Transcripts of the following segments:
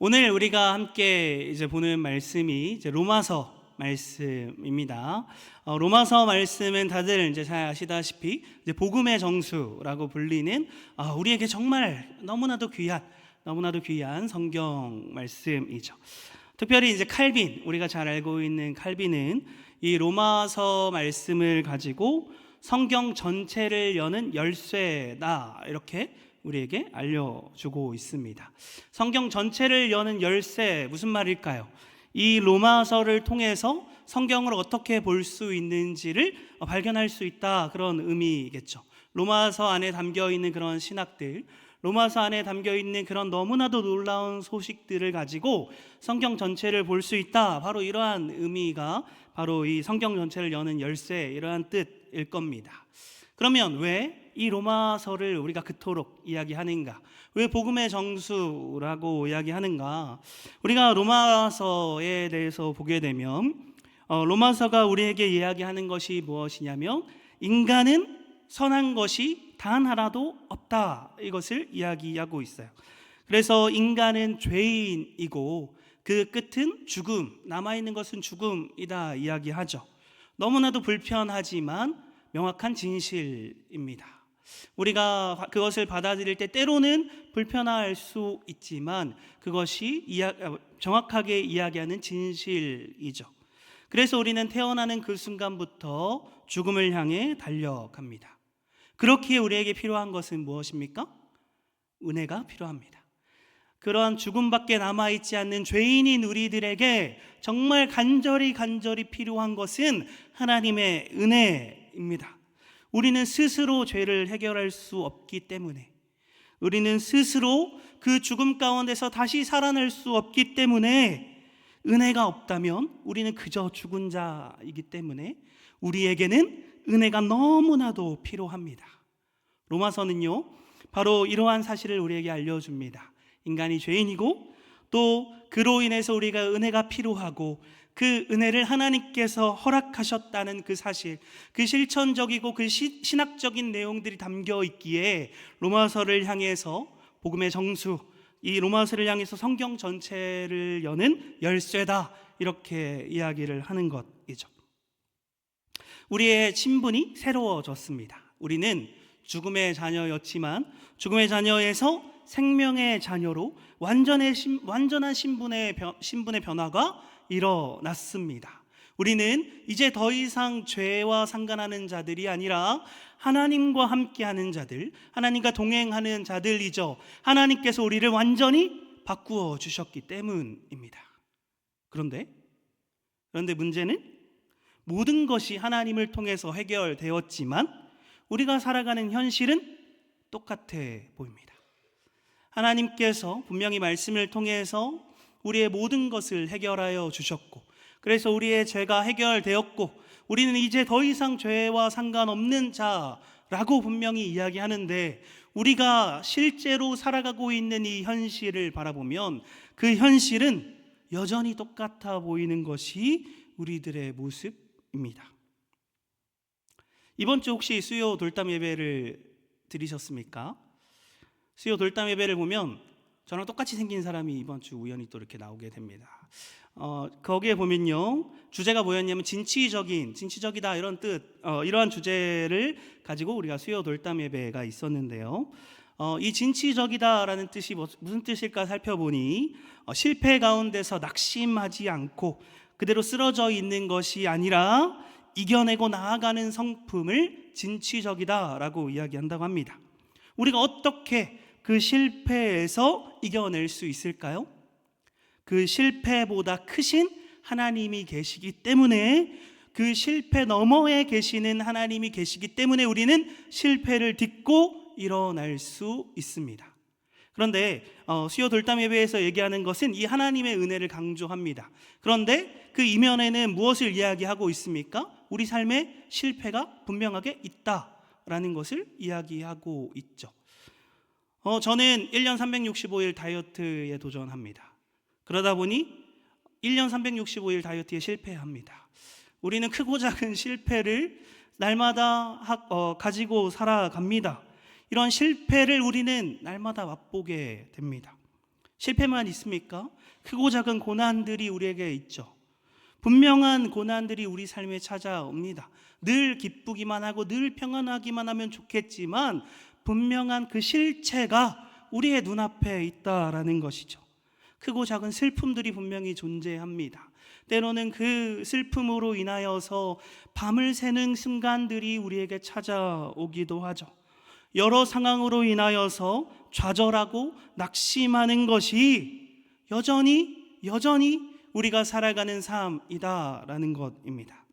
오늘 우리가 함께 이제 보는 말씀이 이제 로마서 말씀입니다. 로마서 말씀은 다들 이제 잘 아시다시피 이제 복음의 정수라고 불리는 우리에게 정말 너무나도 귀한 성경 말씀이죠. 특별히 이제 칼빈, 우리가 잘 알고 있는 칼빈은 이 로마서 말씀을 가지고 성경 전체를 여는 열쇠다, 이렇게 우리에게 알려주고 있습니다. 성경 전체를 여는 열쇠, 무슨 말일까요? 이 로마서를 통해서 성경을 어떻게 볼 수 있는지를 발견할 수 있다, 그런 의미겠죠. 로마서 안에 담겨 있는 그런 신학들, 로마서 안에 담겨 있는 그런 너무나도 놀라운 소식들을 가지고 성경 전체를 볼 수 있다, 바로 이러한 의미가 바로 이 성경 전체를 여는 열쇠, 이러한 뜻일 겁니다. 그러면 왜 이 로마서를 우리가 그토록 이야기하는가? 왜 복음의 정수라고 이야기하는가? 우리가 로마서에 대해서 보게 되면 로마서가 우리에게 이야기하는 것이 무엇이냐면, 인간은 선한 것이 단 하나도 없다, 이것을 이야기하고 있어요. 그래서 인간은 죄인이고 그 끝은 죽음, 남아있는 것은 죽음이다 이야기하죠. 너무나도 불편하지만 명확한 진실입니다. 우리가 그것을 받아들일 때 때로는 불편할 수 있지만 그것이 정확하게 이야기하는 진실이죠. 그래서 우리는 태어나는 그 순간부터 죽음을 향해 달려갑니다. 그렇기에 우리에게 필요한 것은 무엇입니까? 은혜가 필요합니다. 그러한 죽음밖에 남아있지 않는 죄인인 우리들에게 정말 간절히 필요한 것은 하나님의 은혜입니다. 우리는 스스로 죄를 해결할 수 없기 때문에, 우리는 스스로 그 죽음 가운데서 다시 살아날 수 없기 때문에, 은혜가 없다면 우리는 그저 죽은 자이기 때문에 우리에게는 은혜가 너무나도 필요합니다. 로마서는요, 바로 이러한 사실을 우리에게 알려줍니다. 인간이 죄인이고 또 그로 인해서 우리가 은혜가 필요하고 그 은혜를 하나님께서 허락하셨다는 그 사실, 그 실천적이고 그 신학적인 내용들이 담겨 있기에 로마서를 향해서 복음의 정수, 이 로마서를 향해서 성경 전체를 여는 열쇠다, 이렇게 이야기를 하는 것이죠. 우리의 신분이 새로워졌습니다. 우리는 죽음의 자녀였지만 죽음의 자녀에서 생명의 자녀로 완전한 신분의 변화가 일어났습니다. 우리는 이제 더 이상 죄와 상관하는 자들이 아니라 하나님과 함께하는 자들, 하나님과 동행하는 자들이죠. 하나님께서 우리를 완전히 바꾸어 주셨기 때문입니다. 그런데 문제는 모든 것이 하나님을 통해서 해결되었지만 우리가 살아가는 현실은 똑같아 보입니다. 하나님께서 분명히 말씀을 통해서 우리의 모든 것을 해결하여 주셨고, 그래서 우리의 죄가 해결되었고 우리는 이제 더 이상 죄와 상관없는 자라고 분명히 이야기하는데, 우리가 실제로 살아가고 있는 이 현실을 바라보면 그 현실은 여전히 똑같아 보이는 것이 우리들의 모습입니다. 이번 주 혹시 수요 돌담 예배를 드리셨습니까? 수요 돌담 예배를 보면 저랑 똑같이 생긴 사람이 이번 주 우연히 또 이렇게 나오게 됩니다. 거기에 보면요, 주제가 뭐였냐면 진취적이다, 이런 뜻, 이러한 주제를 가지고 우리가 수요 돌담 예배가 있었는데요. 이 진취적이다라는 뜻이 무슨 뜻일까 살펴보니, 실패 가운데서 낙심하지 않고 그대로 쓰러져 있는 것이 아니라 이겨내고 나아가는 성품을 진취적이다라고 이야기한다고 합니다. 우리가 어떻게 그 실패에서 이겨낼 수 있을까요? 그 실패보다 크신 하나님이 계시기 때문에, 그 실패 너머에 계시는 하나님이 계시기 때문에 우리는 실패를 딛고 일어날 수 있습니다. 그런데 수요 돌담 예배에서 얘기하는 것은 이 하나님의 은혜를 강조합니다. 그런데 그 이면에는 무엇을 이야기하고 있습니까? 우리 삶에 실패가 분명하게 있다라는 것을 이야기하고 있죠. 저는 1년 365일 다이어트에 도전합니다. 그러다 보니 1년 365일 다이어트에 실패합니다. 우리는 크고 작은 실패를 날마다 가지고 살아갑니다. 이런 실패를 우리는 날마다 맛보게 됩니다. 실패만 있습니까? 크고 작은 고난들이 우리에게 있죠. 분명한 고난들이 우리 삶에 찾아옵니다. 늘 기쁘기만 하고 늘 평안하기만 하면 좋겠지만 분명한 그 실체가 우리의 눈앞에 있다라는 것이죠. 크고 작은 슬픔들이 분명히 존재합니다. 때로는 그 슬픔으로 인하여서 밤을 새는 순간들이 우리에게 찾아오기도 하죠. 여러 상황으로 인하여서 좌절하고 낙심하는 것이 여전히 우리가 살아가는 삶이다라는 것입니다.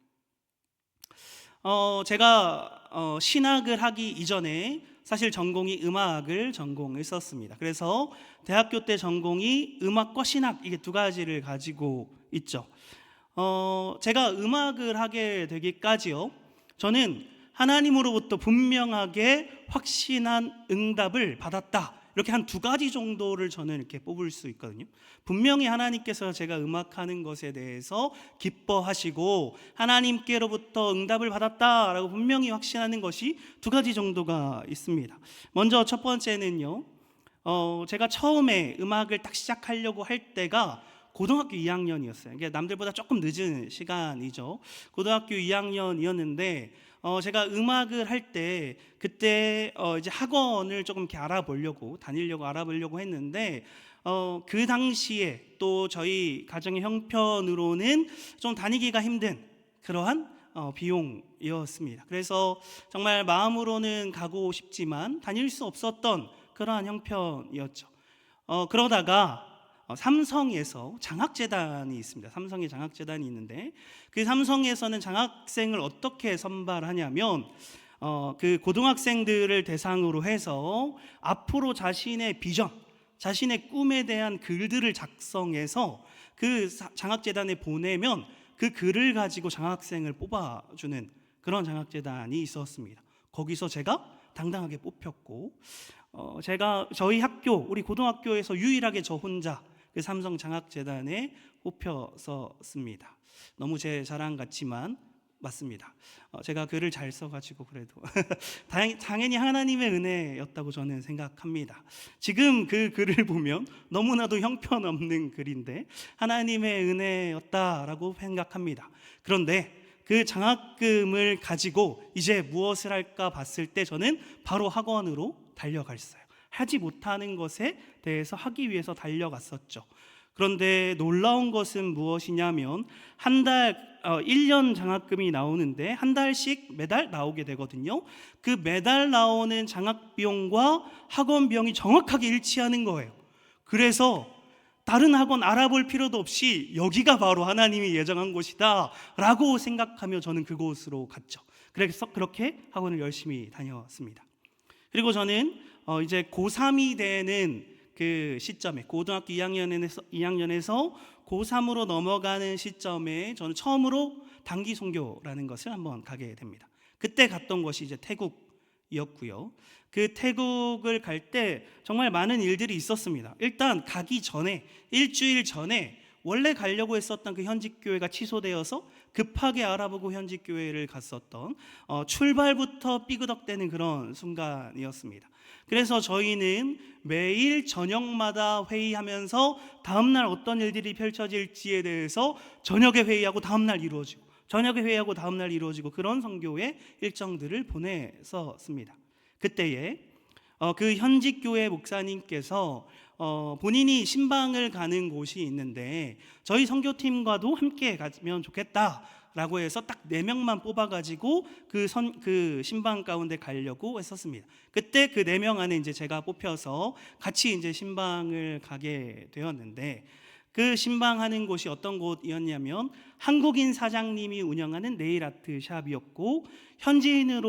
제가 신학을 하기 이전에 사실 전공이 음악을 전공했었습니다. 그래서 대학교 때 전공이 음악과 신학 이게 두 가지를 가지고 있죠. 제가 음악을 하게 되기까지요, 저는 하나님으로부터 분명하게 확신한 응답을 받았다. 이렇게 한 두 가지 정도를 저는 이렇게 뽑을 수 있거든요. 분명히 하나님께서 제가 음악하는 것에 대해서 기뻐하시고 하나님께로부터 응답을 받았다라고 분명히 확신하는 것이 두 가지 정도가 있습니다. 먼저 첫 번째는요, 제가 처음에 음악을 딱 시작하려고 할 때가 고등학교 2학년이었어요. 이게 남들보다 조금 늦은 시간이죠. 고등학교 2학년이었는데 제가 음악을 할 때 그때 이제 학원을 조금 이렇게 알아보려고 했는데 그 당시에 또 저희 가정의 형편으로는 좀 다니기가 힘든 그러한 비용이었습니다. 그래서 정말 마음으로는 가고 싶지만 다닐 수 없었던 그러한 형편이었죠. 그러다가 삼성에서 장학재단이 있습니다. 삼성에 장학재단이 있는데 그 삼성에서는 장학생을 어떻게 선발하냐면 그 고등학생들을 대상으로 해서 앞으로 자신의 비전, 자신의 꿈에 대한 글들을 작성해서 그 장학재단에 보내면 그 글을 가지고 장학생을 뽑아주는 그런 장학재단이 있었습니다. 거기서 제가 당당하게 뽑혔고 제가 저희 학교, 우리 고등학교에서 유일하게 저 혼자 그 삼성 장학재단에 뽑혔었습니다. 너무 제 자랑 같지만 맞습니다. 제가 글을 잘 써가지고 그래도 당연히 하나님의 은혜였다고 저는 생각합니다. 지금 그 글을 보면 너무나도 형편없는 글인데 하나님의 은혜였다라고 생각합니다. 그런데 그 장학금을 가지고 이제 무엇을 할까 봤을 때 저는 바로 학원으로 달려갔어요. 하지 못하는 것에 대해서 하기 위해서 달려갔었죠. 그런데 놀라운 것은 무엇이냐면 한 달 1년 장학금이 나오는데 한 달씩 매달 나오게 되거든요. 그 매달 나오는 장학비용과 학원 비용이 정확하게 일치하는 거예요. 그래서 다른 학원 알아볼 필요도 없이 여기가 바로 하나님이 예정한 곳이다 라고 생각하며 저는 그곳으로 갔죠. 그래서 그렇게 학원을 열심히 다녔습니다. 그리고 저는 이제 고3이 되는 그 시점에 고등학교 2학년에서 고3으로 넘어가는 시점에 저는 처음으로 단기 선교라는 것을 한번 가게 됩니다. 그때 갔던 것이 이제 태국이었고요. 그 태국을 갈 때 정말 많은 일들이 있었습니다. 일단 가기 전에 일주일 전에 원래 가려고 했었던 그 현직 교회가 취소되어서 급하게 알아보고 현직 교회를 갔었던 출발부터 삐그덕대는 그런 순간이었습니다. 그래서 저희는 매일 저녁마다 회의하면서 다음날 어떤 일들이 펼쳐질지에 대해서 저녁에 회의하고 다음날 이루어지고 저녁에 회의하고 다음날 이루어지고 그런 선교의 일정들을 보냈었습니다. 그때에 그 현직 교회 목사님께서 본인이 신방을 가는 곳이 있는데 저희 선교팀과도 함께 가면 좋겠다라고 해서 딱 4명만 뽑아가지고 그 신방 가운데 가려고 했었습니다. 그때 그 4명 안에 이제 제가 뽑혀서 같이 이제 신방을 가게 되었는데 그 신방하는 곳이 어떤 곳이었냐면 한국인 사장님이 운영하는 네일 아트 샵이었고 현지인이 한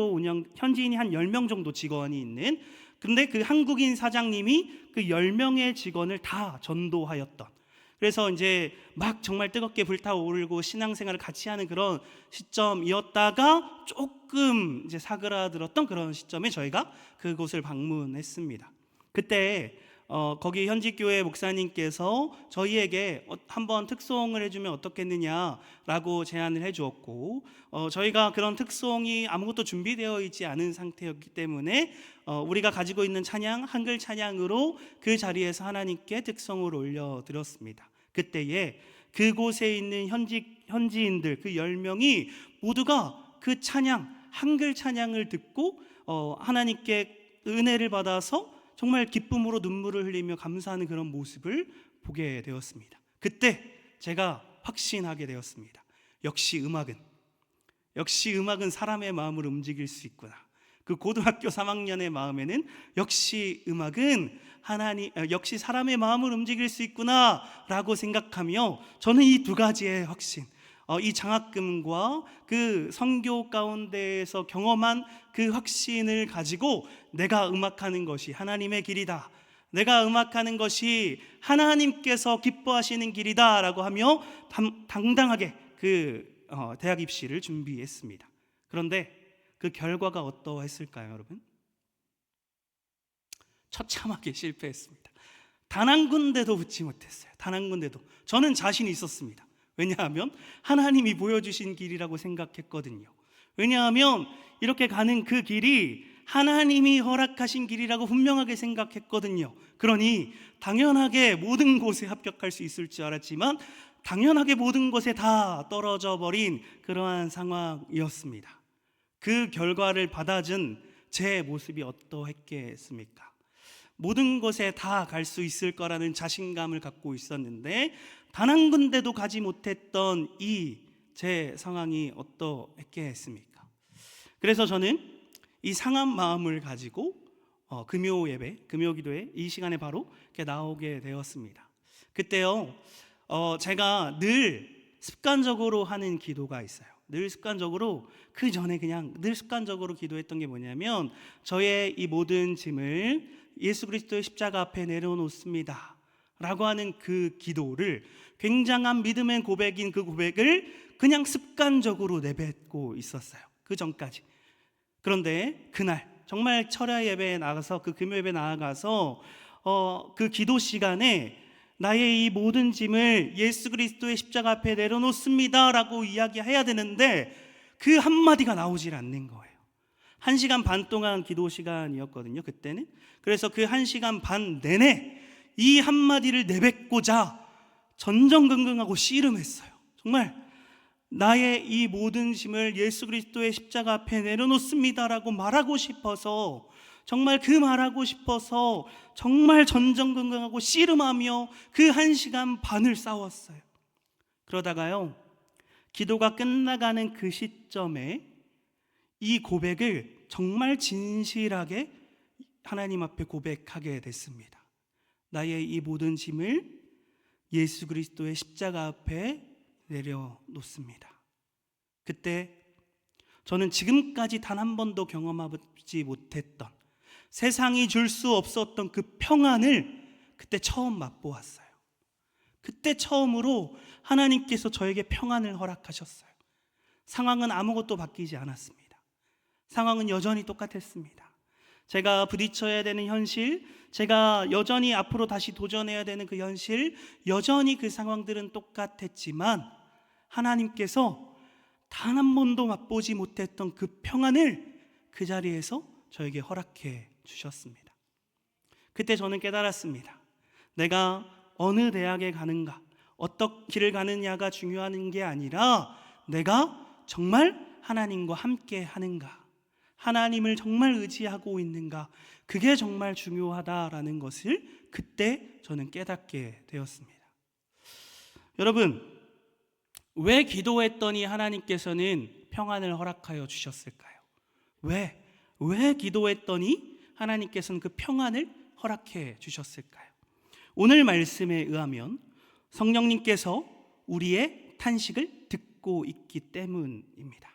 10명 정도 직원이 있는, 근데 그 한국인 사장님이 그 10명의 직원을 다 전도하였던, 그래서 이제 막 정말 뜨겁게 불타오르고 신앙생활을 같이 하는 그런 시점이었다가 조금 이제 사그라들었던 그런 시점에 저희가 그곳을 방문했습니다. 그때 거기 현직교회 목사님께서 저희에게 한번 특송을 해주면 어떻겠느냐라고 제안을 해주었고, 저희가 그런 특송이 아무것도 준비되어 있지 않은 상태였기 때문에 우리가 가지고 있는 찬양, 한글 찬양으로 그 자리에서 하나님께 특송을 올려드렸습니다. 그때에 그곳에 있는 현지인들 그 10명이 모두가 그 찬양, 한글 찬양을 듣고 하나님께 은혜를 받아서 정말 기쁨으로 눈물을 흘리며 감사하는 그런 모습을 보게 되었습니다. 그때 제가 확신하게 되었습니다. 역시 음악은 사람의 마음을 움직일 수 있구나. 그 고등학교 3학년의 마음에는 역시 음악은 역시 사람의 마음을 움직일 수 있구나 라고 생각하며, 저는 이 두 가지의 확신, 이 장학금과 그 선교 가운데에서 경험한 그 확신을 가지고 내가 음악하는 것이 하나님의 길이다, 내가 음악하는 것이 하나님께서 기뻐하시는 길이다 라고 하며 당당하게 그 대학 입시를 준비했습니다. 그런데 그 결과가 어떠했을까요, 여러분? 처참하게 실패했습니다. 단 한 군데도 붙지 못했어요. 단 한 군데도. 저는 자신이 있었습니다. 왜냐하면 하나님이 보여주신 길이라고 생각했거든요. 왜냐하면 이렇게 가는 그 길이 하나님이 허락하신 길이라고 분명하게 생각했거든요. 그러니 당연하게 모든 곳에 합격할 수 있을 줄 알았지만 당연하게 모든 곳에 다 떨어져 버린 그러한 상황이었습니다. 그 결과를 받아준 제 모습이 어떠했겠습니까? 모든 곳에 다 갈 수 있을 거라는 자신감을 갖고 있었는데 단 한 군데도 가지 못했던 이 제 상황이 어떠했겠습니까? 그래서 저는 이 상한 마음을 가지고 금요 예배, 금요 기도회 이 시간에 바로 이렇게 나오게 되었습니다. 그때요, 제가 늘 습관적으로 하는 기도가 있어요. 늘 습관적으로, 그 전에 그냥 늘 습관적으로 기도했던 게 뭐냐면, 저의 이 모든 짐을 예수 그리스도의 십자가 앞에 내려놓습니다 라고 하는 그 기도를, 굉장한 믿음의 고백인 그 고백을 그냥 습관적으로 내뱉고 있었어요, 그 전까지. 그런데 그날 정말 철야 예배에 나가서, 그 금요 예배에 나아가서 그 기도 시간에 나의 이 모든 짐을 예수 그리스도의 십자가 앞에 내려놓습니다 라고 이야기해야 되는데 그 한마디가 나오질 않는 거예요. 1시간 반 동안 기도 시간이었거든요, 그때는. 그래서 그 1시간 반 내내 이 한마디를 내뱉고자 전전긍긍하고 씨름했어요. 정말 나의 이 모든 짐을 예수 그리스도의 십자가 앞에 내려놓습니다 라고 말하고 싶어서, 정말 그 말하고 싶어서 정말 전전긍긍하고 씨름하며 그 1시간 반을 싸웠어요. 그러다가요, 기도가 끝나가는 그 시점에 이 고백을 정말 진실하게 하나님 앞에 고백하게 됐습니다. 나의 이 모든 짐을 예수 그리스도의 십자가 앞에 내려놓습니다. 그때 저는 지금까지 단 한 번도 경험하지 못했던, 세상이 줄 수 없었던 그 평안을 그때 처음 맛보았어요. 그때 처음으로 하나님께서 저에게 평안을 허락하셨어요. 상황은 아무것도 바뀌지 않았습니다. 상황은 여전히 똑같았습니다. 제가 부딪혀야 되는 현실, 제가 여전히 앞으로 다시 도전해야 되는 그 현실, 여전히 그 상황들은 똑같았지만 하나님께서 단 한 번도 맛보지 못했던 그 평안을 그 자리에서 저에게 허락해 주셨습니다. 그때 저는 깨달았습니다. 내가 어느 대학에 가는가, 어떤 길을 가느냐가 중요한 게 아니라 내가 정말 하나님과 함께 하는가, 하나님을 정말 의지하고 있는가, 그게 정말 중요하다라는 것을 그때 저는 깨닫게 되었습니다. 여러분, 왜 기도했더니 하나님께서는 평안을 허락하여 주셨을까요? 왜 기도했더니 하나님께서는 그 평안을 허락해 주셨을까요? 오늘 말씀에 의하면 성령님께서 우리의 탄식을 듣고 있기 때문입니다.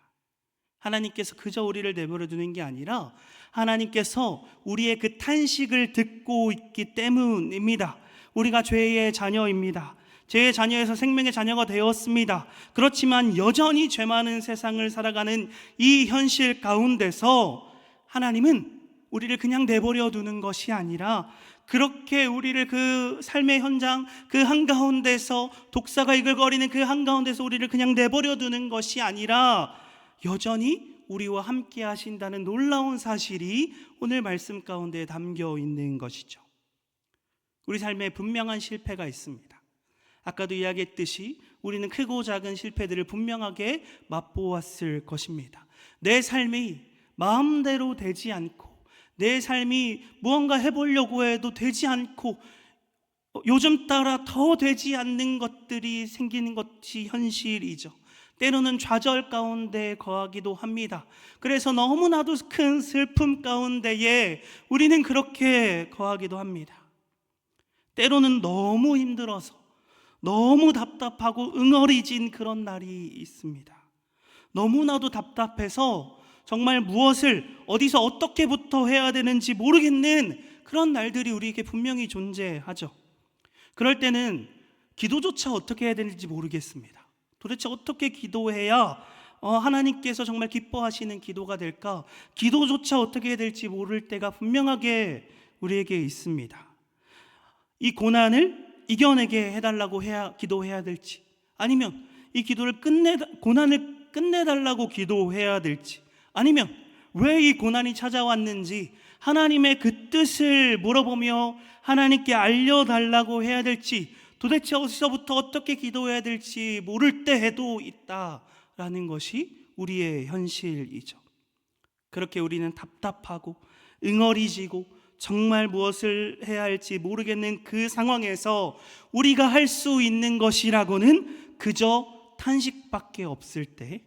하나님께서 그저 우리를 내버려 두는 게 아니라 하나님께서 우리의 그 탄식을 듣고 있기 때문입니다. 우리가 죄의 자녀입니다. 죄의 자녀에서 생명의 자녀가 되었습니다. 그렇지만 여전히 죄 많은 세상을 살아가는 이 현실 가운데서 하나님은 우리를 그냥 내버려 두는 것이 아니라 그렇게 우리를 그 삶의 현장 그 한가운데서, 독사가 이글거리는 그 한가운데서 우리를 그냥 내버려 두는 것이 아니라 여전히 우리와 함께 하신다는 놀라운 사실이 오늘 말씀 가운데 담겨 있는 것이죠. 우리 삶에 분명한 실패가 있습니다. 아까도 이야기했듯이 우리는 크고 작은 실패들을 분명하게 맛보았을 것입니다. 내 삶이 마음대로 되지 않고, 내 삶이 무언가 해보려고 해도 되지 않고, 요즘 따라 더 되지 않는 것들이 생기는 것이 현실이죠. 때로는 좌절 가운데 거하기도 합니다. 그래서 너무나도 큰 슬픔 가운데에 우리는 그렇게 거하기도 합니다. 때로는 너무 힘들어서, 너무 답답하고 응어리진 그런 날이 있습니다. 너무나도 답답해서 정말 무엇을 어디서 어떻게부터 해야 되는지 모르겠는 그런 날들이 우리에게 분명히 존재하죠. 그럴 때는 기도조차 어떻게 해야 되는지 모르겠습니다. 도대체 어떻게 기도해야 하나님께서 정말 기뻐하시는 기도가 될까? 기도조차 어떻게 해야 될지 모를 때가 분명하게 우리에게 있습니다. 이 고난을 이겨내게 해달라고 기도해야 될지, 아니면 이 고난을 끝내달라고 기도해야 될지, 아니면 왜 이 고난이 찾아왔는지 하나님의 그 뜻을 물어보며 하나님께 알려달라고 해야 될지, 도대체 어디서부터 어떻게 기도해야 될지 모를 때에도 있다라는 것이 우리의 현실이죠. 그렇게 우리는 답답하고 응어리지고 정말 무엇을 해야 할지 모르겠는 그 상황에서 우리가 할 수 있는 것이라고는 그저 탄식밖에 없을 때,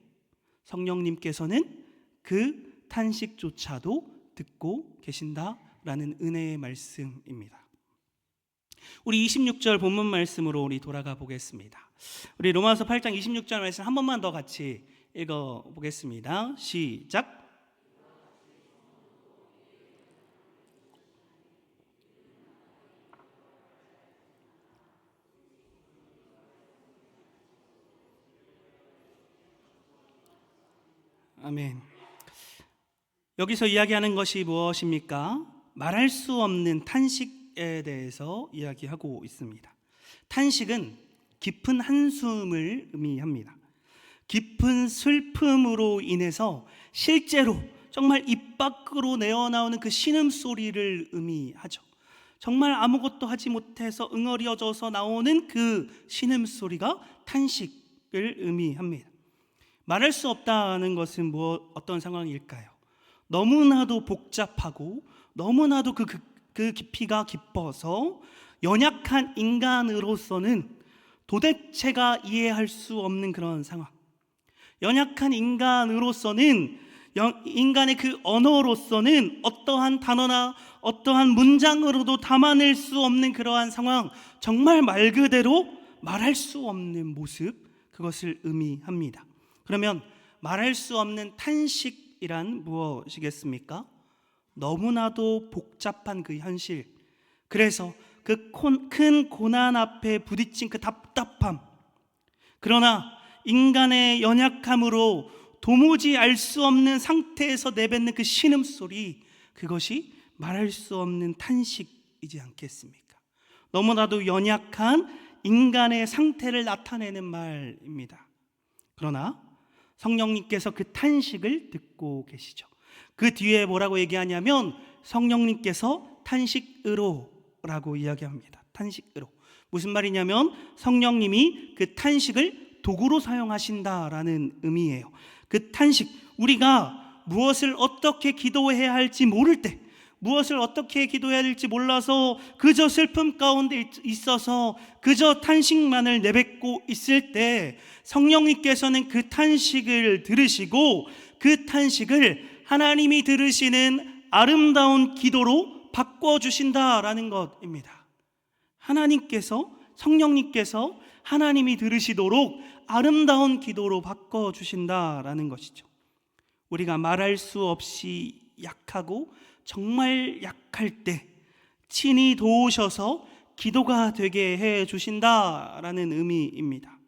성령님께서는 그 탄식조차도 듣고 계신다라는 은혜의 말씀입니다. 우리 26절 본문 말씀으로 우리 돌아가 보겠습니다. 우리 로마서 8장 26절 말씀 한 번만 더 같이 읽어 보겠습니다. 시작. 아멘. 여기서 이야기하는 것이 무엇입니까? 말할 수 없는 탄식에 대해서 이야기하고 있습니다. 탄식은 깊은 한숨을 의미합니다. 깊은 슬픔으로 인해서 실제로 정말 입 밖으로 내어나오는 그 신음소리를 의미하죠. 정말 아무것도 하지 못해서 응어리어져서 나오는 그 신음소리가 탄식을 의미합니다. 말할 수 없다는 것은 어떤 상황일까요? 너무나도 복잡하고 너무나도 그 깊이가 깊어서 연약한 인간으로서는 도대체가 이해할 수 없는 그런 상황. 연약한 인간으로서는, 인간의 그 언어로서는 어떠한 단어나 어떠한 문장으로도 담아낼 수 없는 그러한 상황, 정말 말 그대로 말할 수 없는 모습, 그것을 의미합니다. 그러면 말할 수 없는 탄식이란 무엇이겠습니까? 너무나도 복잡한 그 현실, 그래서 그 큰 고난 앞에 부딪힌 그 답답함, 그러나 인간의 연약함으로 도무지 알 수 없는 상태에서 내뱉는 그 신음소리, 그것이 말할 수 없는 탄식이지 않겠습니까? 너무나도 연약한 인간의 상태를 나타내는 말입니다. 그러나 성령님께서 그 탄식을 듣고 계시죠. 그 뒤에 뭐라고 얘기하냐면 성령님께서 탄식으로라고 이야기합니다. 탄식으로. 무슨 말이냐면 성령님이 그 탄식을 도구로 사용하신다라는 의미예요. 그 탄식, 우리가 무엇을 어떻게 기도해야 할지 모를 때, 무엇을 어떻게 기도해야 될지 몰라서 그저 슬픔 가운데 있어서 그저 탄식만을 내뱉고 있을 때 성령님께서는 그 탄식을 들으시고 그 탄식을 하나님이 들으시는 아름다운 기도로 바꿔주신다라는 것입니다. 하나님께서, 성령님께서 하나님이 들으시도록 아름다운 기도로 바꿔주신다라는 것이죠. 우리가 말할 수 없이 약하고 정말 약할 때 친히 도우셔서 기도가 되게 해 주신다라는 의미입니다.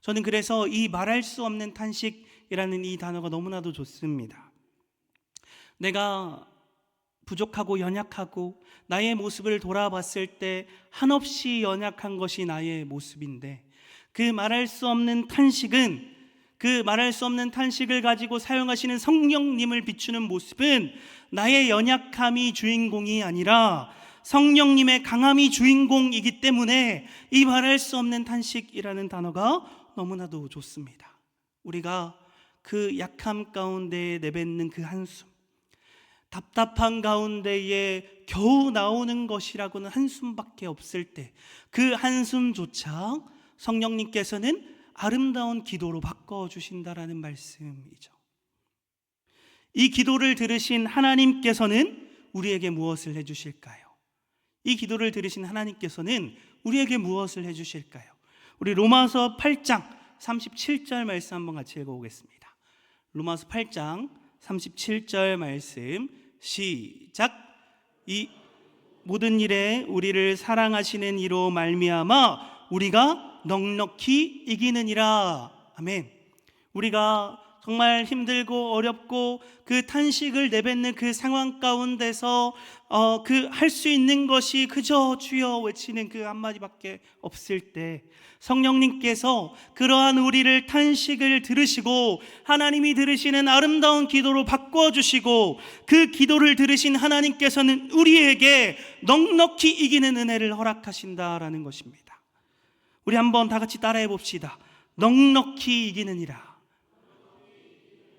저는 그래서 이 말할 수 없는 탄식이라는 이 단어가 너무나도 좋습니다. 내가 부족하고 연약하고 나의 모습을 돌아봤을 때 한없이 연약한 것이 나의 모습인데, 그 말할 수 없는 탄식은, 그 말할 수 없는 탄식을 가지고 사용하시는 성령님을 비추는 모습은 나의 연약함이 주인공이 아니라 성령님의 강함이 주인공이기 때문에 이 말할 수 없는 탄식이라는 단어가 너무나도 좋습니다. 우리가 그 약함 가운데 내뱉는 그 한숨, 답답한 가운데에 겨우 나오는 것이라고는 한숨밖에 없을 때 그 한숨조차 성령님께서는 아름다운 기도로 바꿔주신다라는 말씀이죠. 이 기도를 들으신 하나님께서는 우리에게 무엇을 해주실까요? 이 기도를 들으신 하나님께서는 우리에게 무엇을 해주실까요? 우리 로마서 8장 37절 말씀 한번 같이 읽어보겠습니다. 로마서 8장 37절 말씀 시작. 이 모든 일에 우리를 사랑하시는 이로 말미암아 우리가 넉넉히 이기느니라. 아멘. 우리가 정말 힘들고 어렵고 그 탄식을 내뱉는 그 상황 가운데서 그 할 수 있는 것이 그저 주여 외치는 그 한마디밖에 없을 때 성령님께서 그러한 우리를 탄식을 들으시고 하나님이 들으시는 아름다운 기도로 바꿔주시고, 그 기도를 들으신 하나님께서는 우리에게 넉넉히 이기는 은혜를 허락하신다라는 것입니다. 우리 한번 다 같이 따라해 봅시다. 넉넉히 이기느니라.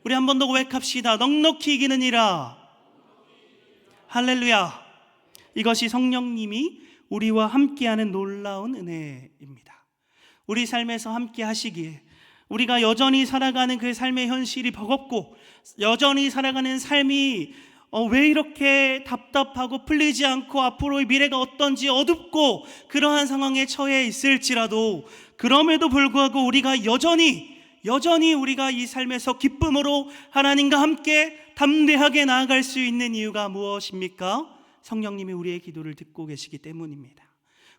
우리 한 번 더 고백합시다. 넉넉히 이기느니라. 할렐루야. 이것이 성령님이 우리와 함께하는 놀라운 은혜입니다. 우리 삶에서 함께 하시기에 우리가 여전히 살아가는 그 삶의 현실이 버겁고 여전히 살아가는 삶이 왜 이렇게 답답하고 풀리지 않고 앞으로의 미래가 어떤지 어둡고 그러한 상황에 처해 있을지라도, 그럼에도 불구하고 우리가 여전히 우리가 이 삶에서 기쁨으로 하나님과 함께 담대하게 나아갈 수 있는 이유가 무엇입니까? 성령님이 우리의 기도를 듣고 계시기 때문입니다.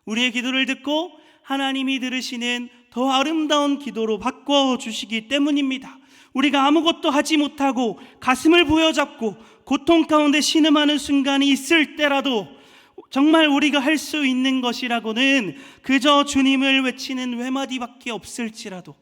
우리의 기도를 듣고 하나님이 들으시는 더 아름다운 기도로 바꿔주시기 때문입니다. 우리가 아무것도 하지 못하고 가슴을 부여잡고 고통 가운데 신음하는 순간이 있을 때라도 정말 우리가 할 수 있는 것이라고는 그저 주님을 외치는 외마디밖에 없을지라도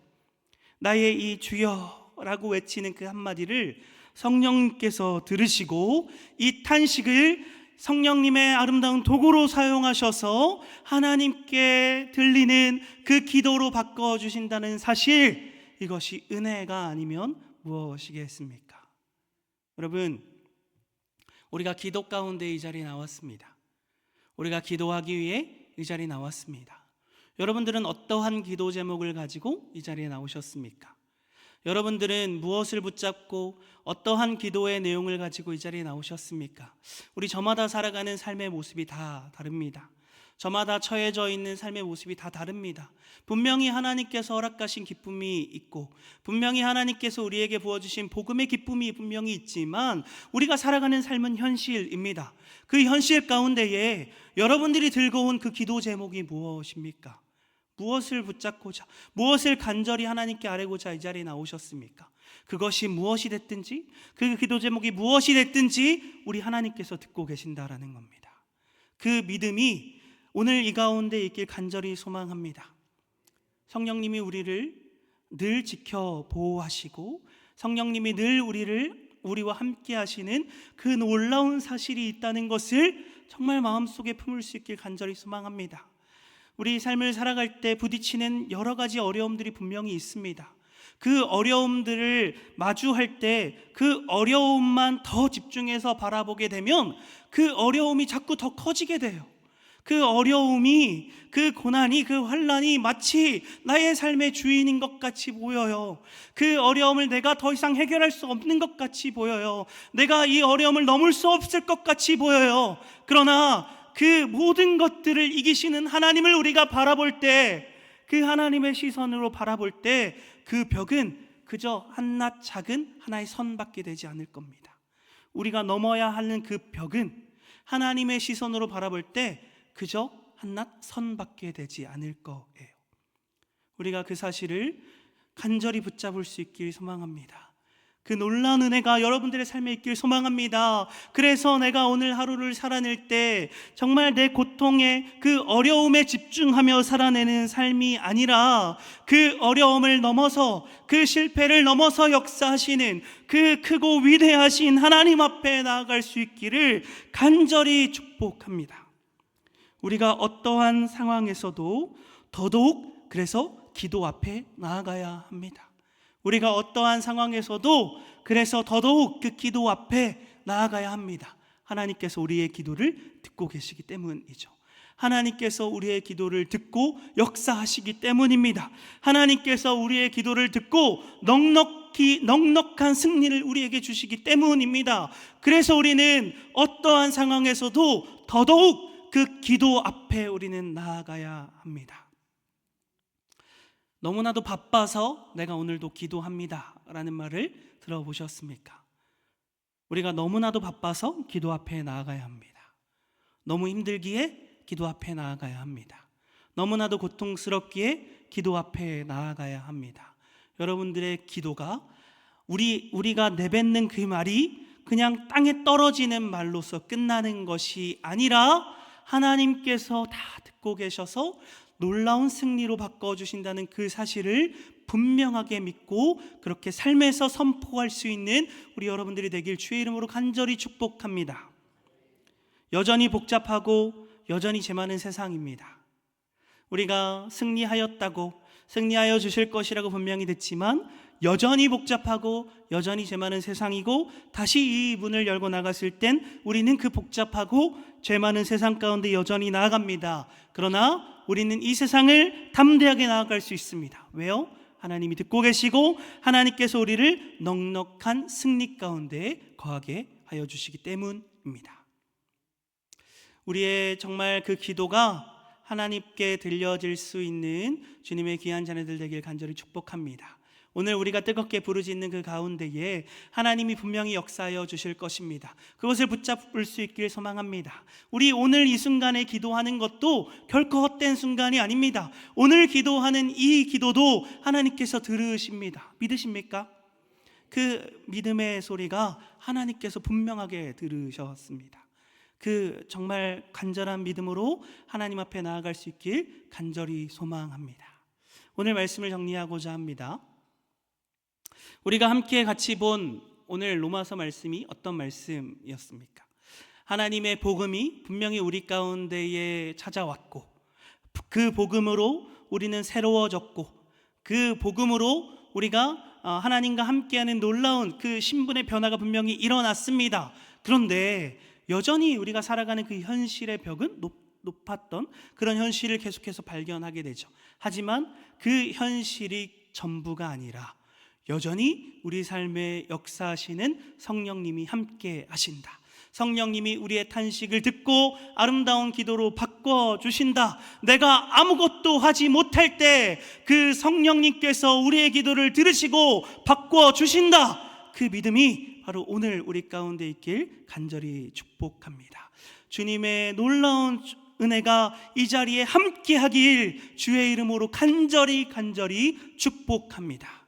나의 이 주여라고 외치는 그 한마디를 성령님께서 들으시고 이 탄식을 성령님의 아름다운 도구로 사용하셔서 하나님께 들리는 그 기도로 바꿔주신다는 사실, 이것이 은혜가 아니면 무엇이겠습니까? 여러분, 우리가 기도 가운데 이 자리에 나왔습니다. 우리가 기도하기 위해 이 자리에 나왔습니다. 여러분들은 어떠한 기도 제목을 가지고 이 자리에 나오셨습니까? 여러분들은 무엇을 붙잡고 어떠한 기도의 내용을 가지고 이 자리에 나오셨습니까? 우리 저마다 살아가는 삶의 모습이 다 다릅니다. 저마다 처해져 있는 삶의 모습이 다 다릅니다. 분명히 하나님께서 허락하신 기쁨이 있고 분명히 하나님께서 우리에게 부어주신 복음의 기쁨이 분명히 있지만 우리가 살아가는 삶은 현실입니다. 그 현실 가운데에 여러분들이 들고 온 그 기도 제목이 무엇입니까? 무엇을 붙잡고자, 무엇을 간절히 하나님께 아뢰고자 이 자리에 나오셨습니까? 그것이 무엇이 됐든지, 그 기도 제목이 무엇이 됐든지 우리 하나님께서 듣고 계신다라는 겁니다. 그 믿음이 오늘 이 가운데 있길 간절히 소망합니다. 성령님이 우리를 늘 지켜 보호하시고 성령님이 늘 우리와 함께 하시는 그 놀라운 사실이 있다는 것을 정말 마음속에 품을 수 있길 간절히 소망합니다. 우리 삶을 살아갈 때 부딪히는 여러 가지 어려움들이 분명히 있습니다. 그 어려움들을 마주할 때 그 어려움만 더 집중해서 바라보게 되면 그 어려움이 자꾸 더 커지게 돼요. 그 어려움이, 그 고난이, 그 환난이 마치 나의 삶의 주인인 것 같이 보여요. 그 어려움을 내가 더 이상 해결할 수 없는 것 같이 보여요. 내가 이 어려움을 넘을 수 없을 것 같이 보여요. 그러나 그 모든 것들을 이기시는 하나님을 우리가 바라볼 때, 그 하나님의 시선으로 바라볼 때 그 벽은 그저 한낱 작은 하나의 선밖에 되지 않을 겁니다. 우리가 넘어야 하는 그 벽은 하나님의 시선으로 바라볼 때 그저 한낱 선밖에 되지 않을 거예요. 우리가 그 사실을 간절히 붙잡을 수 있길 소망합니다. 그 놀라운 은혜가 여러분들의 삶에 있길 소망합니다. 그래서 내가 오늘 하루를 살아낼 때 정말 내 고통에 그 어려움에 집중하며 살아내는 삶이 아니라 그 어려움을 넘어서 그 실패를 넘어서 역사하시는 그 크고 위대하신 하나님 앞에 나아갈 수 있기를 간절히 축복합니다. 우리가 어떠한 상황에서도 더더욱 그래서 기도 앞에 나아가야 합니다. 우리가 어떠한 상황에서도 그래서 더더욱 그 기도 앞에 나아가야 합니다. 하나님께서 우리의 기도를 듣고 계시기 때문이죠. 하나님께서 우리의 기도를 듣고 역사하시기 때문입니다. 하나님께서 우리의 기도를 듣고 넉넉한 승리를 우리에게 주시기 때문입니다. 그래서 우리는 어떠한 상황에서도 더더욱 그 기도 앞에 우리는 나아가야 합니다. 너무나도 바빠서 내가 오늘도 기도합니다 라는 말을 들어보셨습니까? 우리가 너무나도 바빠서 기도 앞에 나아가야 합니다. 너무 힘들기에 기도 앞에 나아가야 합니다. 너무나도 고통스럽기에 기도 앞에 나아가야 합니다. 여러분들의 기도가 우리가 내뱉는 그 말이 그냥 땅에 떨어지는 말로서 끝나는 것이 아니라 하나님께서 다 듣고 계셔서 놀라운 승리로 바꿔주신다는 그 사실을 분명하게 믿고 그렇게 삶에서 선포할 수 있는 우리 여러분들이 되길 주의 이름으로 간절히 축복합니다. 여전히 복잡하고 여전히 재 많은 세상입니다. 우리가 승리하여 주실 것이라고 분명히 듣지만 여전히 복잡하고 여전히 재 많은 세상이고, 다시 이 문을 열고 나갔을 땐 우리는 그 복잡하고 재 많은 세상 가운데 여전히 나아갑니다. 그러나 우리는 이 세상을 담대하게 나아갈 수 있습니다. 왜요? 하나님이 듣고 계시고 하나님께서 우리를 넉넉한 승리 가운데 거하게 하여 주시기 때문입니다. 우리의 정말 그 기도가 하나님께 들려질 수 있는 주님의 귀한 자녀들 되길 간절히 축복합니다. 오늘 우리가 뜨겁게 부르짖는 그 가운데에 하나님이 분명히 역사하여 주실 것입니다. 그것을 붙잡을 수 있길 소망합니다. 우리 오늘 이 순간에 기도하는 것도 결코 헛된 순간이 아닙니다. 오늘 기도하는 이 기도도 하나님께서 들으십니다. 믿으십니까? 그 믿음의 소리가 하나님께서 분명하게 들으셨습니다. 그 정말 간절한 믿음으로 하나님 앞에 나아갈 수 있길 간절히 소망합니다. 오늘 말씀을 정리하고자 합니다. 우리가 함께 같이 본 오늘 로마서 말씀이 어떤 말씀이었습니까? 하나님의 복음이 분명히 우리 가운데에 찾아왔고, 그 복음으로 우리는 새로워졌고, 그 복음으로 우리가 하나님과 함께하는 놀라운 그 신분의 변화가 분명히 일어났습니다. 그런데 여전히 우리가 살아가는 그 현실의 벽은 높았던 그런 현실을 계속해서 발견하게 되죠. 하지만 그 현실이 전부가 아니라 여전히 우리 삶에 역사하시는 성령님이 함께 하신다. 성령님이 우리의 탄식을 듣고 아름다운 기도로 바꿔주신다. 내가 아무것도 하지 못할 때 그 성령님께서 우리의 기도를 들으시고 바꿔주신다. 그 믿음이 바로 오늘 우리 가운데 있길 간절히 축복합니다. 주님의 놀라운 은혜가 이 자리에 함께 하길 주의 이름으로 간절히 축복합니다.